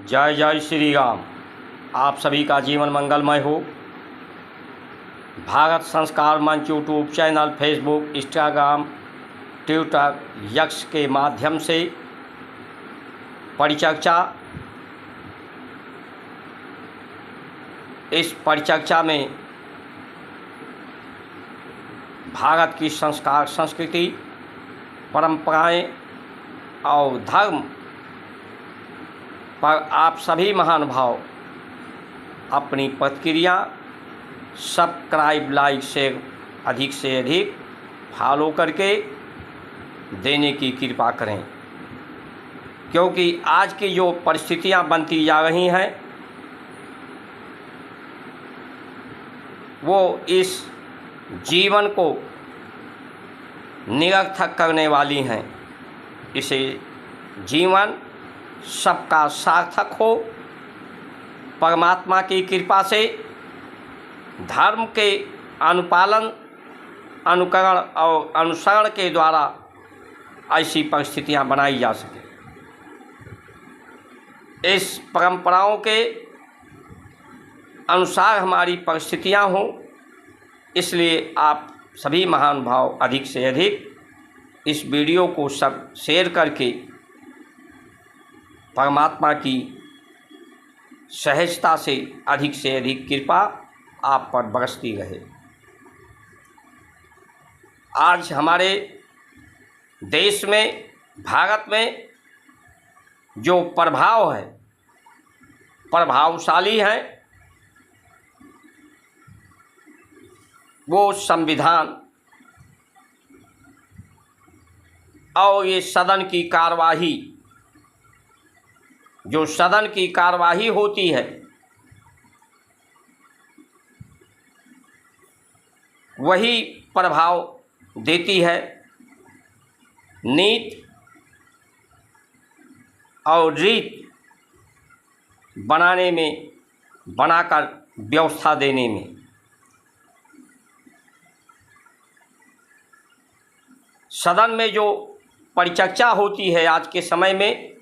जय जय श्री राम। आप सभी का जीवन मंगलमय हो। भारत संस्कार मंच YouTube channel, Facebook, Instagram, Twitter, x के माध्यम से परिचर्चा, इस परिचर्चा में भारत की संस्कार, संस्कृति, परंपराएं और धर्म पर आप सभी महानुभाव अपनी प्रतिक्रिया सब्सक्राइब, लाइक, शेयर अधिक से अधिक फॉलो करके देने की कृपा करें, क्योंकि आज की जो परिस्थितियां बनती जा रही हैं वो इस जीवन को निरर्थक करने वाली हैं। इसे जीवन सबका सार्थक हो, परमात्मा की कृपा से धर्म के अनुपालन, अनुकरण और अनुसरण के द्वारा ऐसी परिस्थितियां बनाई जा सके। इस परंपराओं के अनुसार हमारी परिस्थितियां हों, इसलिए आप सभी महानुभाव अधिक से अधिक इस वीडियो को सब शेयर करके परमात्मा की सहजता से अधिक कृपा आप पर बरसती रहे। आज हमारे देश में, भारत में जो प्रभाव है, प्रभावशाली है, वो संविधान और ये सदन की कार्यवाही, जो सदन की कार्यवाही होती है, वही प्रभाव देती है नीति और रीत बनाने में, बनाकर व्यवस्था देने में। सदन में जो परिचर्चा होती है आज के समय में,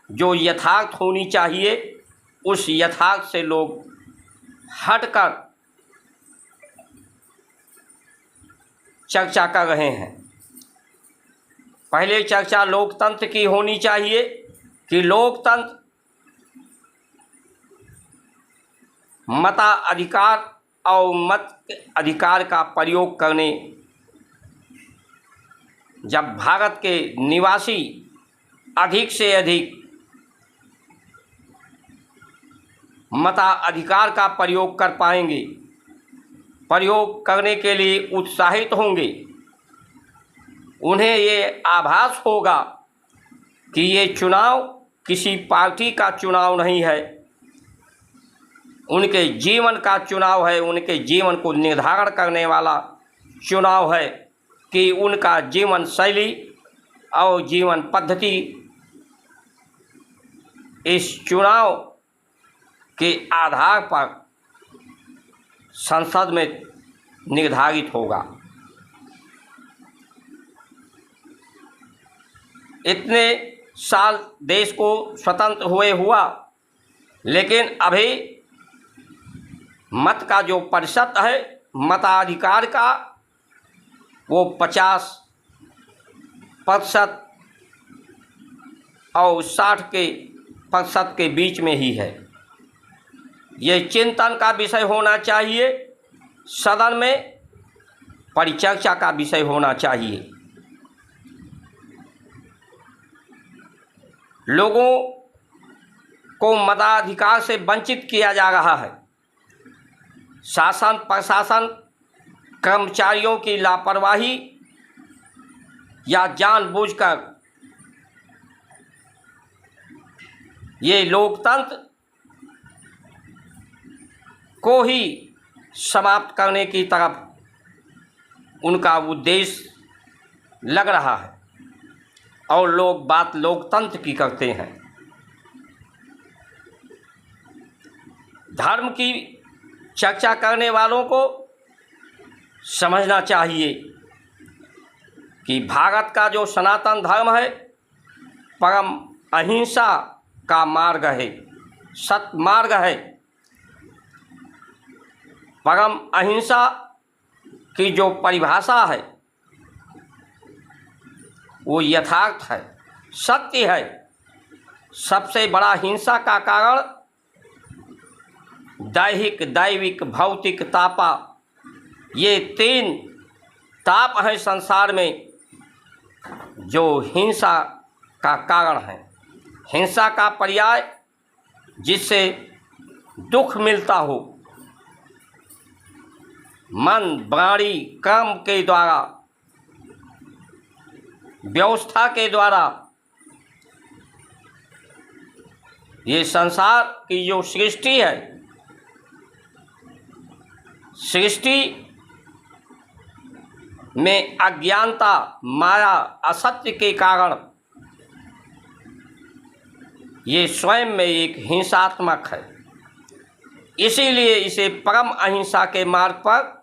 जो यथार्थ होनी चाहिए, उस यथार्थ से लोग हटकर चर्चा कर रहे हैं। पहले चर्चा लोकतंत्र की होनी चाहिए कि लोकतंत्र मताधिकार और मत अधिकार का प्रयोग करने, जब भारत के निवासी अधिक से अधिक मताधिकार का प्रयोग कर पाएंगे, प्रयोग करने के लिए उत्साहित होंगे, उन्हें ये आभास होगा कि ये चुनाव किसी पार्टी का चुनाव नहीं है, उनके जीवन का चुनाव है, उनके जीवन को निर्धारण करने वाला चुनाव है कि उनका जीवन शैली और जीवन पद्धति इस चुनाव के आधार पर संसद में निर्धारित होगा। इतने साल देश को स्वतंत्र हुए हुआ, लेकिन अभी मत का जो प्रतिशत है, मताधिकार का, वो 50% और 60% के बीच में ही है। ये चिंतन का विषय होना चाहिए, सदन में परिचर्चा का विषय होना चाहिए। लोगों को मताधिकार से वंचित किया जा रहा है। शासन प्रशासन, कर्मचारियों की लापरवाही या जानबूझकर ये लोकतंत्र को ही समाप्त करने की तरफ उनका उद्देश्य लग रहा है, और लोग बात लोकतंत्र की करते हैं। धर्म की चर्चा करने वालों को समझना चाहिए कि भारत का जो सनातन धर्म है, परम अहिंसा का मार्ग है। सत्मार्ग है। परम अहिंसा की जो परिभाषा है वो यथार्थ है, सत्य है। सबसे बड़ा हिंसा का कारण दैहिक, दैविक, भौतिक तापा, ये 3 ताप हैं संसार में जो हिंसा का कारण है। हिंसा का पर्याय जिससे दुख मिलता हो, मन, वाणी, कर्म के द्वारा, व्यवस्था के द्वारा ये संसार की जो सृष्टि है, सृष्टि में अज्ञानता, माया, असत्य के कारण ये स्वयं में एक हिंसात्मक है। इसीलिए इसे परम अहिंसा के मार्ग पर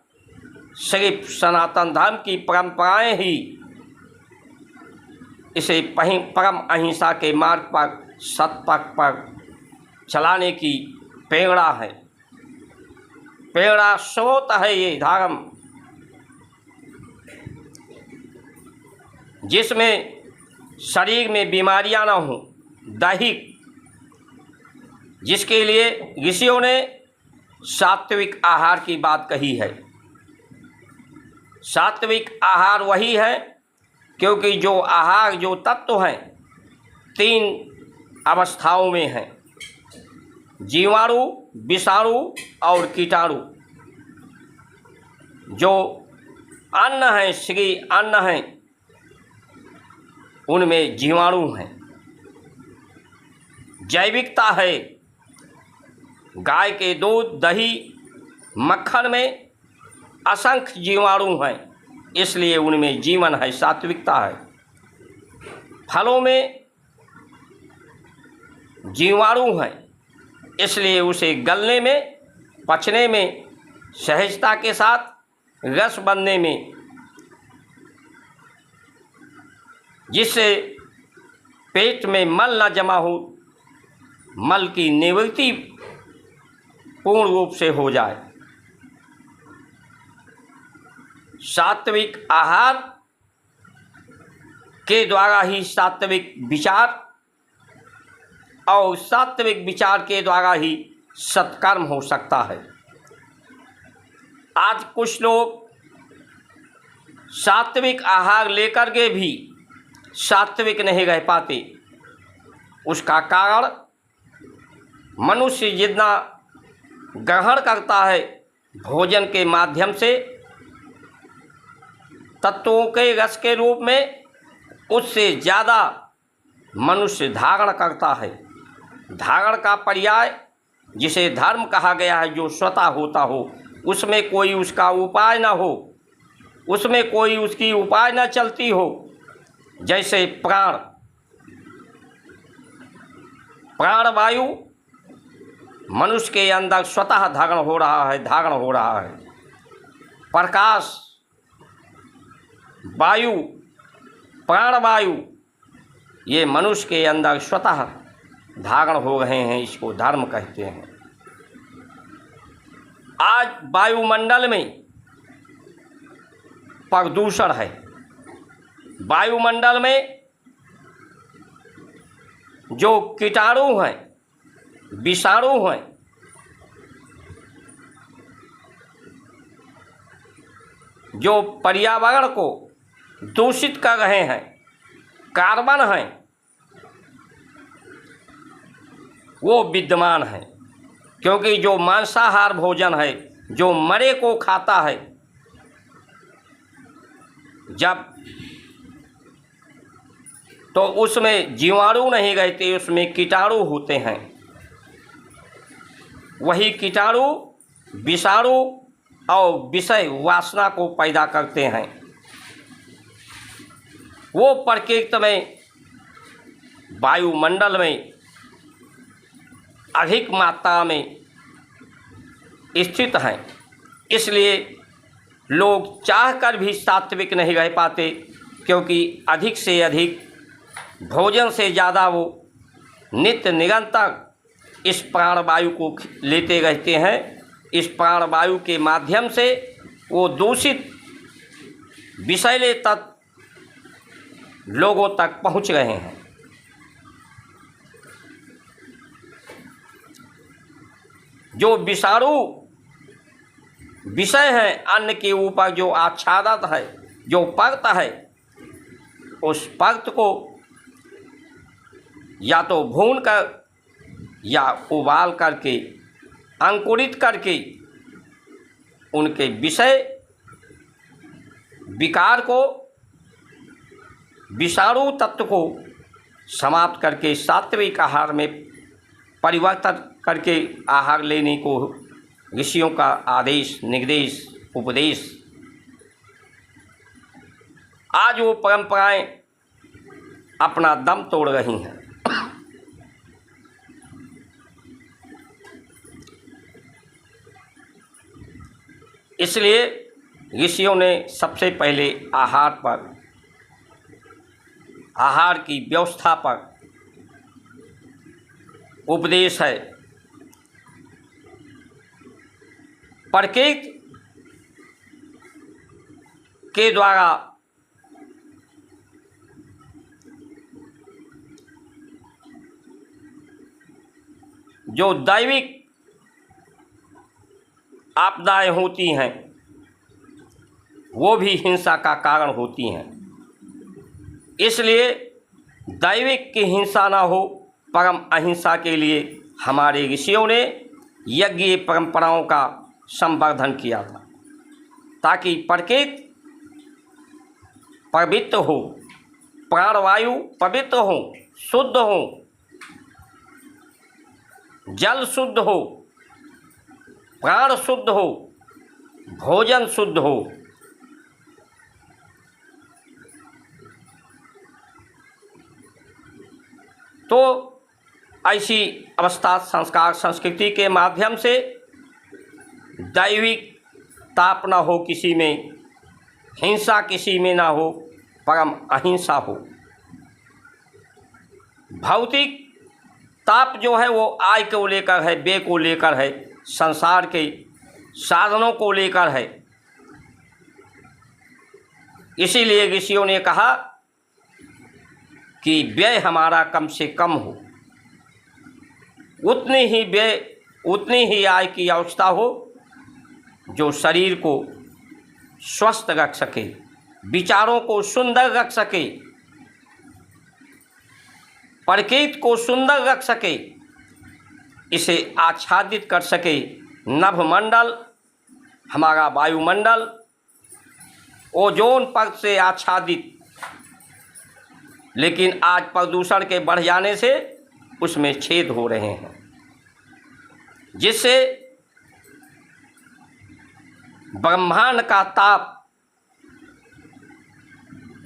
सिर्फ सनातन धर्म की परंपराएं ही इसे परम अहिंसा के मार्ग पर, सत्पथ पर चलाने की प्रेरणा है, प्रेरणा स्रोत है ये धर्म, जिसमें शरीर में बीमारियां न हों, दैहिक, जिसके लिए ऋषियों ने सात्विक आहार की बात कही है। सात्विक आहार वही है क्योंकि जो आहार, जो तत्व हैं 3 अवस्थाओं में हैं, जीवाणु, विषाणु और कीटाणु। जो अन्न है, श्री अन्न है, उनमें जीवाणु हैं। जैविकता है, गाय के दूध, दही, मक्खन में असंख्य जीवाणु हैं, इसलिए उनमें जीवन है, सात्विकता है। फलों में जीवाणु हैं, इसलिए उसे गलने में, पचने में, सहजता के साथ रस बनने में, जिससे पेट में मल न जमा हो, मल की निवृत्ति पूर्ण रूप से हो जाए। सात्विक आहार के द्वारा ही सात्विक विचार, और सात्विक विचार के द्वारा ही सत्कर्म हो सकता है। आज कुछ लोग सात्विक आहार लेकर के भी सात्विक नहीं रह पाते। उसका कारण मनुष्य जितना ग्रहण करता है भोजन के माध्यम से, तत्वों के रस के रूप में, उससे ज़्यादा मनुष्य धारण करता है। धारण का पर्याय जिसे धर्म कहा गया है, जो स्वतः होता हो, उसमें कोई उसका उपाय ना हो, उसमें कोई उसकी उपाय ना चलती हो। जैसे प्राणवायु मनुष्य के अंदर स्वतः धारण हो रहा है। प्रकाश वायु, प्राणवायु, ये मनुष्य के अंदर स्वतः धारण हो रहे हैं, इसको धर्म कहते हैं। आज वायुमंडल में प्रदूषण है, वायुमंडल में जो कीटाणु हैं, विषाणु हैं, जो पर्यावरण को दूषित कर रहे हैं, कार्बन हैं, वो विद्यमान है। क्योंकि जो मांसाहार भोजन है, जो मरे को खाता है, जब तो उसमें जीवाणु नहीं रहते, उसमें कीटाणु होते हैं। वही कीटाणु, विषाणु और विषय वासना को पैदा करते हैं। वो प्रकृति में, वायुमंडल में अधिक मात्रा में स्थित हैं। इसलिए लोग चाहकर भी सात्विक नहीं रह पाते, क्योंकि अधिक से अधिक भोजन से ज़्यादा वो नित्य निरंतर इस प्राणवायु को लेते रहते हैं। इस प्राणवायु के माध्यम से वो दूषित विषैले तत्व लोगों तक पहुंच रहे हैं। जो विषाणु विषय है अन्न के ऊपर जो आच्छादित है, जो परत है, उस परत को या तो भून कर या उबाल करके अंकुरित करके उनके विषय विकार को, विषाणु तत्व को समाप्त करके सात्विक आहार में परिवर्तन करके आहार लेने को ऋषियों का आदेश, निर्देश, उपदेश। आज वो परंपराएं अपना दम तोड़ रही हैं। इसलिए ऋषियों ने सबसे पहले आहार पर, आहार की व्यवस्था पर उपदेश है। प्रकृति के द्वारा जो दैविक आपदाएं होती हैं वो भी हिंसा का कारण होती हैं। इसलिए दैविक की हिंसा ना हो, परम अहिंसा के लिए हमारे ऋषियों ने यज्ञ परंपराओं का संवर्धन किया था, ताकि प्रकृति पवित्र हो, प्राणवायु पवित्र हो, शुद्ध हो, जल शुद्ध हो, प्राण शुद्ध हो, भोजन शुद्ध हो। तो ऐसी अवस्था संस्कार संस्कृति के माध्यम से दैविक ताप न हो किसी में, हिंसा किसी में ना हो, परम अहिंसा हो। भौतिक ताप जो है वो आय को लेकर है, व्यय को लेकर है, संसार के साधनों को लेकर है। इसीलिए ऋषियों ने कहा कि व्यय हमारा कम से कम हो, उतनी ही व्यय, उतनी ही आय की आवश्यकता हो जो शरीर को स्वस्थ रख सके, विचारों को सुंदर रख सके, प्रकृति को सुंदर रख सके, इसे आच्छादित कर सके। नभमंडल, हमारा वायुमंडल ओजोन परत से आच्छादित, लेकिन आज प्रदूषण के बढ़ जाने से उसमें छेद हो रहे हैं, जिससे ब्रह्मांड का ताप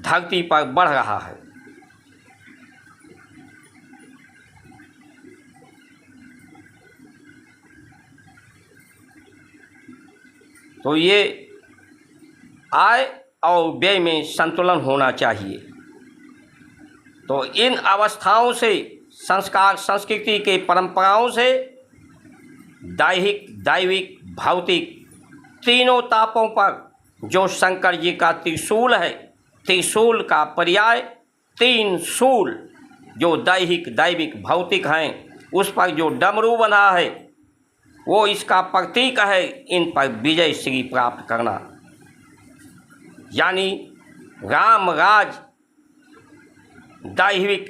धरती पर बढ़ रहा है। तो ये आय और व्यय में संतुलन होना चाहिए। तो इन अवस्थाओं से, संस्कार संस्कृति के परंपराओं से दैहिक, दैविक, भौतिक तीनों तापों पर जो शंकर जी का त्रिशूल है, त्रिशूल का पर्याय तीन शूल जो दैहिक, दैविक, भौतिक हैं, उस पर जो डमरू बना है वो इसका प्रतीक है। इन पर विजय श्री प्राप्त करना, यानी राम राज, दैहिक,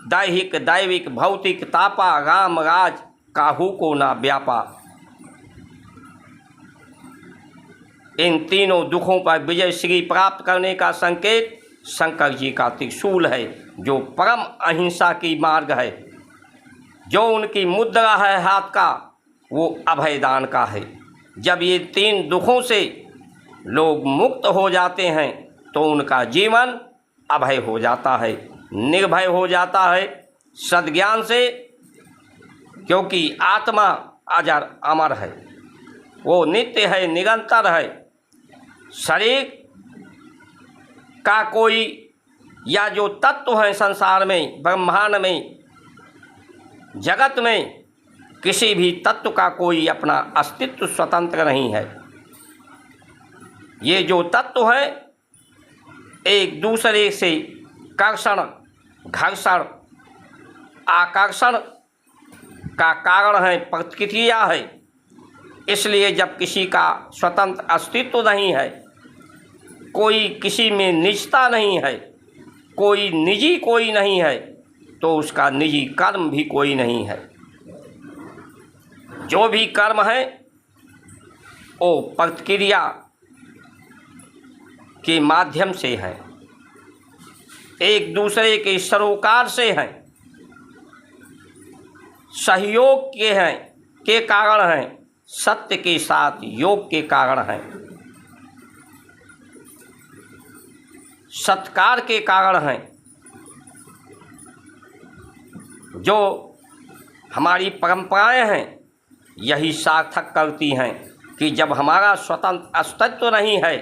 दैहिक, दैविक, भौतिक तापा, राम राज काहू को ना व्यापा। इन तीनों दुखों पर विजय श्री प्राप्त करने का संकेत शंकर जी का त्रिशूल है, जो परम अहिंसा की मार्ग है। जो उनकी मुद्रा है हाथ का, वो अभयदान का है। जब ये तीन दुखों से लोग मुक्त हो जाते हैं तो उनका जीवन अभय हो जाता है, निर्भय हो जाता है सद्ज्ञान से, क्योंकि आत्मा अजर अमर है, वो नित्य है, निरंतर है। शरीर का कोई या जो तत्व है संसार में, ब्रह्मांड में, जगत में, किसी भी तत्व का कोई अपना अस्तित्व स्वतंत्र नहीं है। ये जो तत्व है एक दूसरे से कर्षण, घर्षण, आकर्षण का कारण है, प्रतिक्रिया है। इसलिए जब किसी का स्वतंत्र अस्तित्व नहीं है, कोई किसी में निजता नहीं है, कोई निजी कोई नहीं है, तो उसका निजी कर्म भी कोई नहीं है। जो भी कर्म है वो प्रतिक्रिया के माध्यम से है, एक दूसरे के सरोकार से है, सहयोग के हैं, के कारण हैं, सत्य के साथ योग के कारण हैं, सत्कार के कारण हैं। जो हमारी परंपराएं हैं यही सार्थक करती हैं कि जब हमारा स्वतंत्र अस्तित्व नहीं है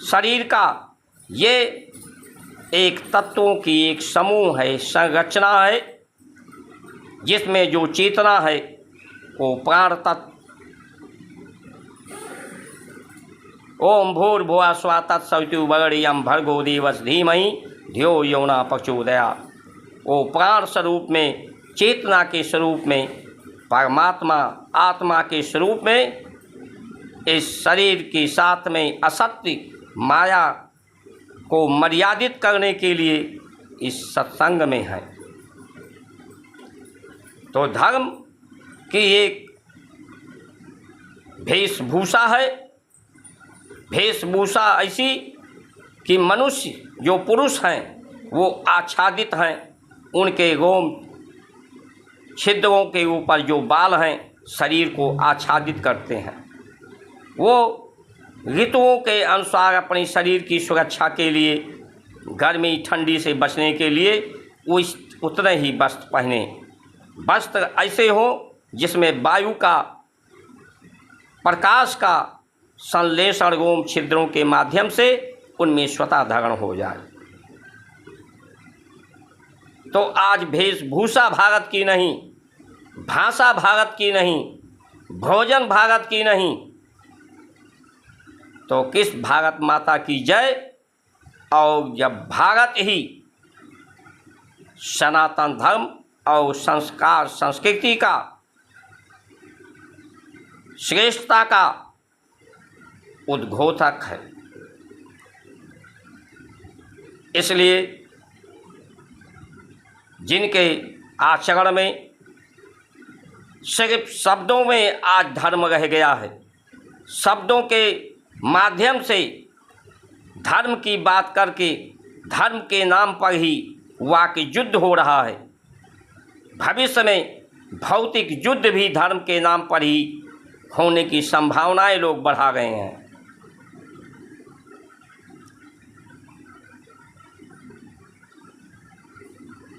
शरीर का, ये एक तत्वों की एक समूह है, संरचना है, जिसमें जो चेतना है वो प्राण तत्व। ओम भूर्भुवः स्वः तत्सवितुर्वरेण्यं भर्गो देवस्य धीमहि धियो यो नः प्रचोदयात्। वो प्राण स्वरूप में, चेतना के स्वरूप में, परमात्मा आत्मा के स्वरूप में इस शरीर के साथ में असत्य माया को मर्यादित करने के लिए इस सत्संग में है। तो धर्म की एक वेशभूषा है, वेशभूषा ऐसी कि मनुष्य जो पुरुष हैं वो आच्छादित हैं, उनके रोम छिद्रों के ऊपर जो बाल हैं शरीर को आच्छादित करते हैं। वो ऋतुओं के अनुसार अपने शरीर की सुरक्षा के लिए, गर्मी ठंडी से बचने के लिए वो उतने ही वस्त्र पहने। वस्त्र ऐसे हो जिसमें वायु का, प्रकाश का संश्लेषण रोम छिद्रों के माध्यम से उनमें स्वतः धारण हो जाए। तो आज वेशभूषा भारत की नहीं, भाषा भारत की नहीं, भोजन भारत की नहीं, तो किस भारत माता की जय। और जब भारत ही सनातन धर्म और संस्कार संस्कृति का, श्रेष्ठता का उद्घोषक है, इसलिए जिनके आचरण में सिर्फ शब्दों में आज धर्म रह गया है, शब्दों के माध्यम से धर्म की बात करके धर्म के नाम पर ही वाक्य युद्ध हो रहा है। भविष्य में भौतिक युद्ध भी धर्म के नाम पर ही होने की संभावनाएं लोग बढ़ा गए हैं।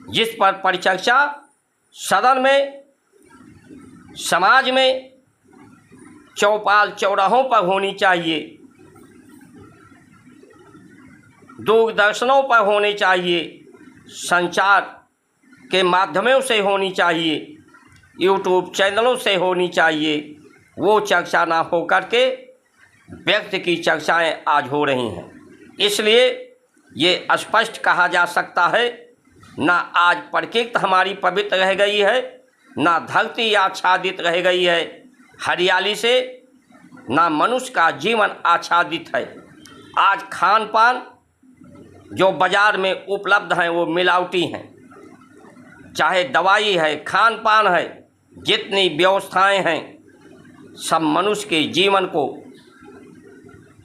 जिस पर परिचर्चा सदन में, समाज में, चौपाल चौराहों पर होनी चाहिए, दूरदर्शनों पर होनी चाहिए, संचार के माध्यमों से होनी चाहिए, यूट्यूब चैनलों से होनी चाहिए, वो चर्चा ना हो करके व्यक्ति की चर्चाएं आज हो रही हैं। इसलिए ये स्पष्ट कहा जा सकता है, ना आज प्रकृति हमारी पवित्र रह गई है, ना धरती आच्छादित रह गई है हरियाली से, ना मनुष्य का जीवन आच्छादित है। आज खान पान जो बाज़ार में उपलब्ध हैं वो मिलावटी हैं, चाहे दवाई है, खान पान है, जितनी व्यवस्थाएं हैं सब मनुष्य के जीवन को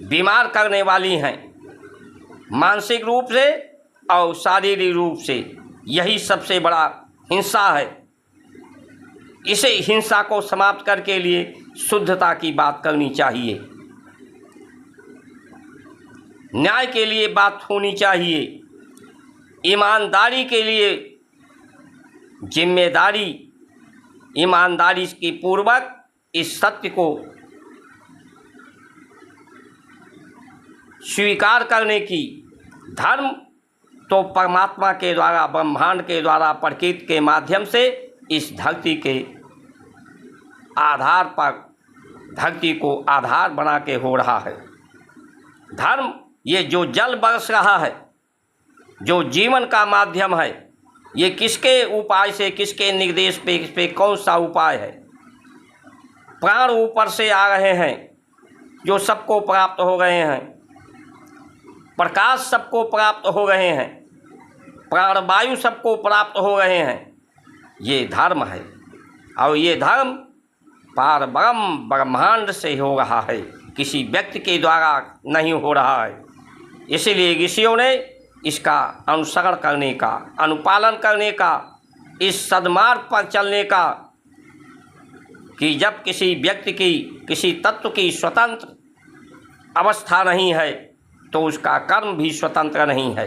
बीमार करने वाली हैं, मानसिक रूप से और शारीरिक रूप से। यही सबसे बड़ा हिंसा है। इसे हिंसा को समाप्त करके लिए शुद्धता की बात करनी चाहिए, न्याय के लिए बात होनी चाहिए, ईमानदारी के लिए जिम्मेदारी, ईमानदारी के पूर्वक इस सत्य को स्वीकार करने की। धर्म तो परमात्मा के द्वारा, ब्रह्मांड के द्वारा, प्रकृति के माध्यम से इस धरती के आधार पर धरती को आधार बना के हो रहा है। धर्म ये जो जल बरस रहा है, जो जीवन का माध्यम है, ये किसके उपाय से, किसके निर्देश पे कौन सा उपाय है? प्राण ऊपर से आ रहे हैं जो सबको प्राप्त हो रहे हैं, प्रकाश सबको प्राप्त हो रहे हैं, प्राणवायु सबको प्राप्त हो रहे हैं। ये धर्म है और ये धर्म पार ब्रह्म ब्रह्मांड से हो रहा है, किसी व्यक्ति के द्वारा नहीं हो रहा है। इसीलिए ऋषियों ने इसका अनुसरण करने का, अनुपालन करने का, इस सद्मार्ग पर चलने का, कि जब किसी व्यक्ति की, किसी तत्व की स्वतंत्र अवस्था नहीं है तो उसका कर्म भी स्वतंत्र नहीं है।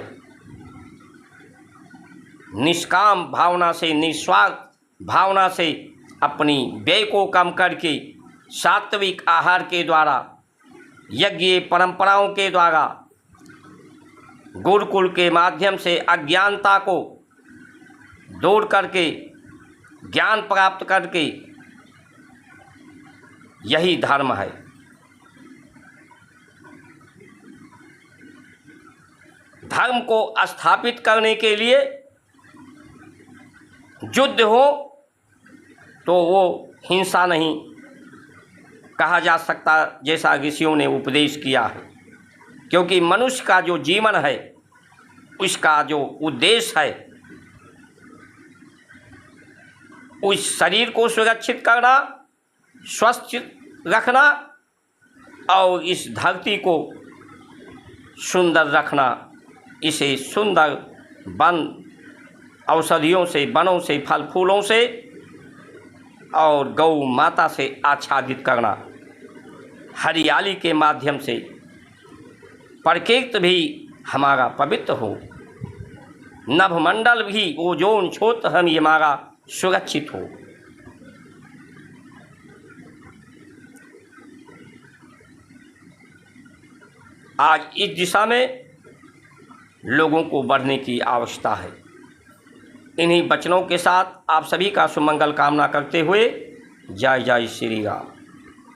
निष्काम भावना से, निस्वार्थ भावना से अपनी व्यय को कम करके सात्विक आहार के द्वारा, यज्ञ परंपराओं के द्वारा, गुरुकुल के माध्यम से अज्ञानता को दूर करके ज्ञान प्राप्त करके, यही धर्म है। धर्म को स्थापित करने के लिए युद्ध हो तो वो हिंसा नहीं कहा जा सकता, जैसा ऋषियों ने उपदेश किया है। क्योंकि मनुष्य का जो जीवन है, उसका जो उद्देश्य है, उस शरीर को सुरक्षित करना, स्वस्थ रखना और इस धरती को सुंदर रखना, इसे सुंदर वन औषधियों से, वनों से, फल फूलों से और गौ माता से आच्छादित करना, हरियाली के माध्यम से प्रकृति भी हमारा पवित्र हो, नभमंडल भी, ओजोन छोत हम ये हमारा सुरक्षित हो। आज इस दिशा में लोगों को बढ़ने की आवश्यकता है। इन्हीं वचनों के साथ आप सभी का सुमंगल कामना करते हुए जय जय श्री राम।